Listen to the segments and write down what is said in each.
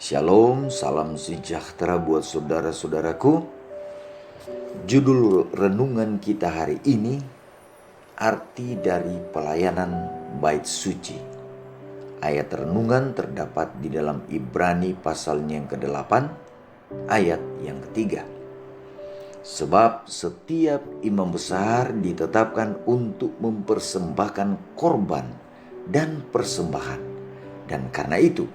Shalom, salam sejahtera buat saudara-saudaraku. Judul renungan kita hari ini, arti dari pelayanan bait suci. Ayat renungan terdapat di dalam Ibrani pasalnya yang ke-8, ayat yang ke-3. Sebab setiap imam besar ditetapkan untuk mempersembahkan korban dan persembahan. Dan karena itu,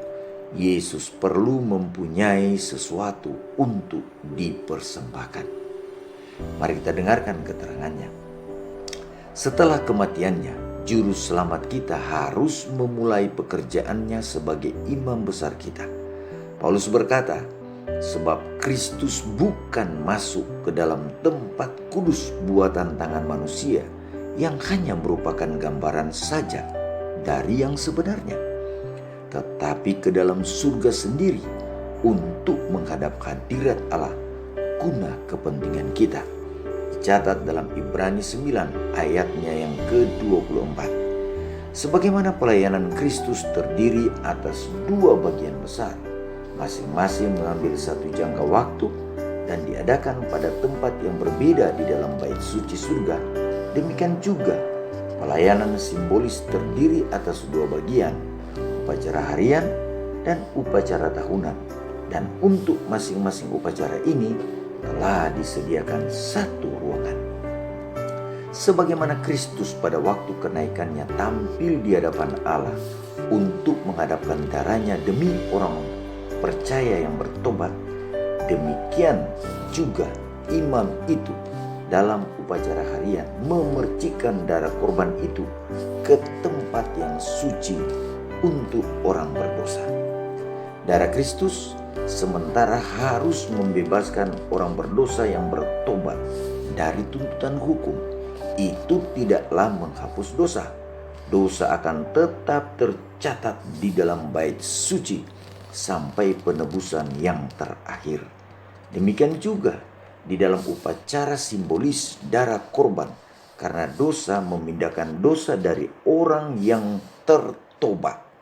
Yesus perlu mempunyai sesuatu untuk dipersembahkan. Mari kita dengarkan keterangannya. Setelah kematiannya, juru selamat kita harus memulai pekerjaannya sebagai imam besar kita. Paulus berkata, sebab Kristus bukan masuk ke dalam tempat kudus buatan tangan manusia yang hanya merupakan gambaran saja dari yang sebenarnya, tetapi ke dalam surga sendiri untuk menghadap hadirat Allah guna kepentingan kita. Dicatat dalam Ibrani 9 ayatnya yang ke-24. Sebagaimana pelayanan Kristus terdiri atas dua bagian besar, masing-masing mengambil satu jangka waktu dan diadakan pada tempat yang berbeda di dalam bait suci surga, demikian juga pelayanan simbolis terdiri atas dua bagian, upacara harian dan upacara tahunan. Dan untuk masing-masing upacara ini telah disediakan satu ruangan. Sebagaimana Kristus pada waktu kenaikannya tampil di hadapan Allah untuk menghadapkan darahnya demi orang percaya yang bertobat, demikian juga imam itu dalam upacara harian memercikan darah korban itu ke tempat yang suci untuk orang berdosa. Darah Kristus sementara harus membebaskan orang berdosa yang bertobat dari tuntutan hukum. Itu tidaklah menghapus dosa. Dosa akan tetap tercatat di dalam bait suci sampai penebusan yang terakhir. Demikian juga di dalam upacara simbolis darah korban, karena dosa memindahkan dosa dari orang yang tertobat.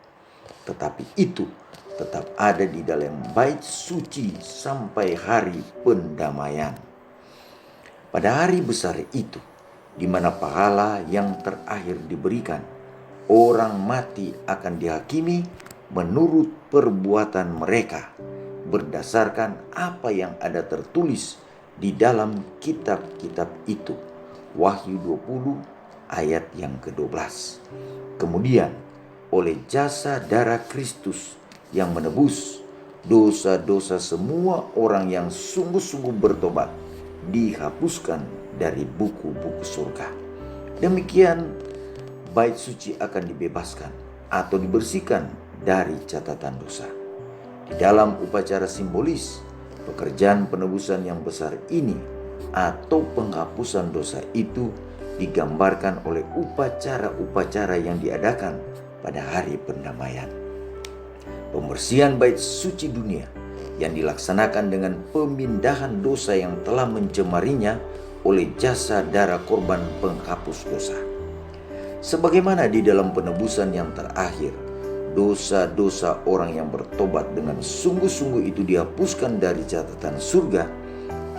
Tetapi itu tetap ada di dalam bait suci sampai hari pendamaian. Pada hari besar itu, di mana pahala yang terakhir diberikan, orang mati akan dihakimi menurut perbuatan mereka berdasarkan apa yang ada tertulis di dalam kitab-kitab itu. Wahyu 20 ayat yang ke-12. Kemudian oleh jasa darah Kristus yang menebus dosa-dosa semua orang yang sungguh-sungguh bertobat dihapuskan dari buku-buku surga. Demikian bait suci akan dibebaskan atau dibersihkan dari catatan dosa. Di dalam upacara simbolis, pekerjaan penebusan yang besar ini atau penghapusan dosa itu digambarkan oleh upacara-upacara yang diadakan pada hari pendamaian. Pembersihan bait suci dunia yang dilaksanakan dengan pemindahan dosa yang telah mencemarinya oleh jasa darah korban penghapus dosa. Sebagaimana di dalam penebusan yang terakhir, dosa-dosa orang yang bertobat dengan sungguh-sungguh itu dihapuskan dari catatan surga,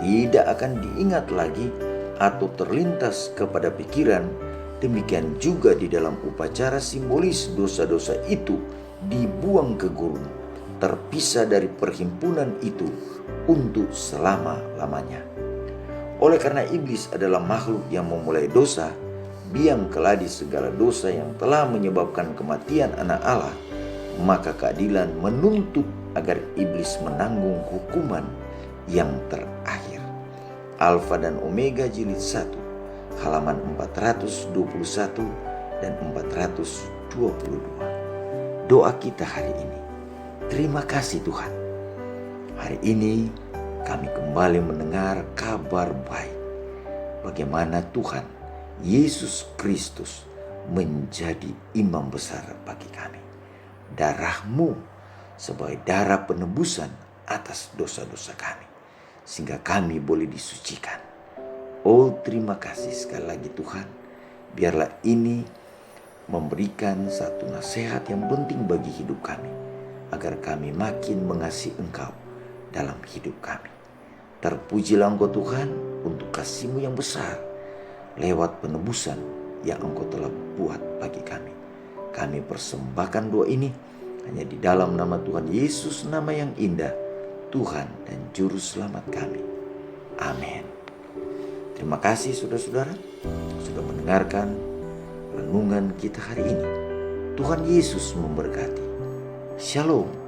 tidak akan diingat lagi atau terlintas kepada pikiran. Demikian juga di dalam upacara simbolis dosa-dosa itu dibuang ke gurun, terpisah dari perhimpunan itu untuk selama-lamanya. Oleh karena iblis adalah makhluk yang memulai dosa, biang keladi segala dosa yang telah menyebabkan kematian anak Allah, maka keadilan menuntut agar iblis menanggung hukuman yang terakhir. Alfa dan Omega jilid 1 halaman 421 dan 422. Doa kita hari ini, terima kasih Tuhan. Hari ini kami kembali mendengar kabar baik bagaimana Tuhan Yesus Kristus menjadi imam besar bagi kami. Darah-Mu sebagai darah penebusan atas dosa-dosa kami, sehingga kami boleh disucikan. Oh, terima kasih sekali lagi Tuhan. Biarlah ini memberikan satu nasihat yang penting bagi hidup kami, agar kami makin mengasihi Engkau dalam hidup kami. Terpujilah Engkau Tuhan untuk kasih-Mu yang besar lewat penebusan yang Engkau telah buat bagi kami. Kami persembahkan doa ini hanya di dalam nama Tuhan Yesus, nama yang indah, Tuhan dan Juru Selamat kami. Amin. Terima kasih saudara-saudara sudah mendengarkan renungan kita hari ini. Tuhan Yesus memberkati. Shalom.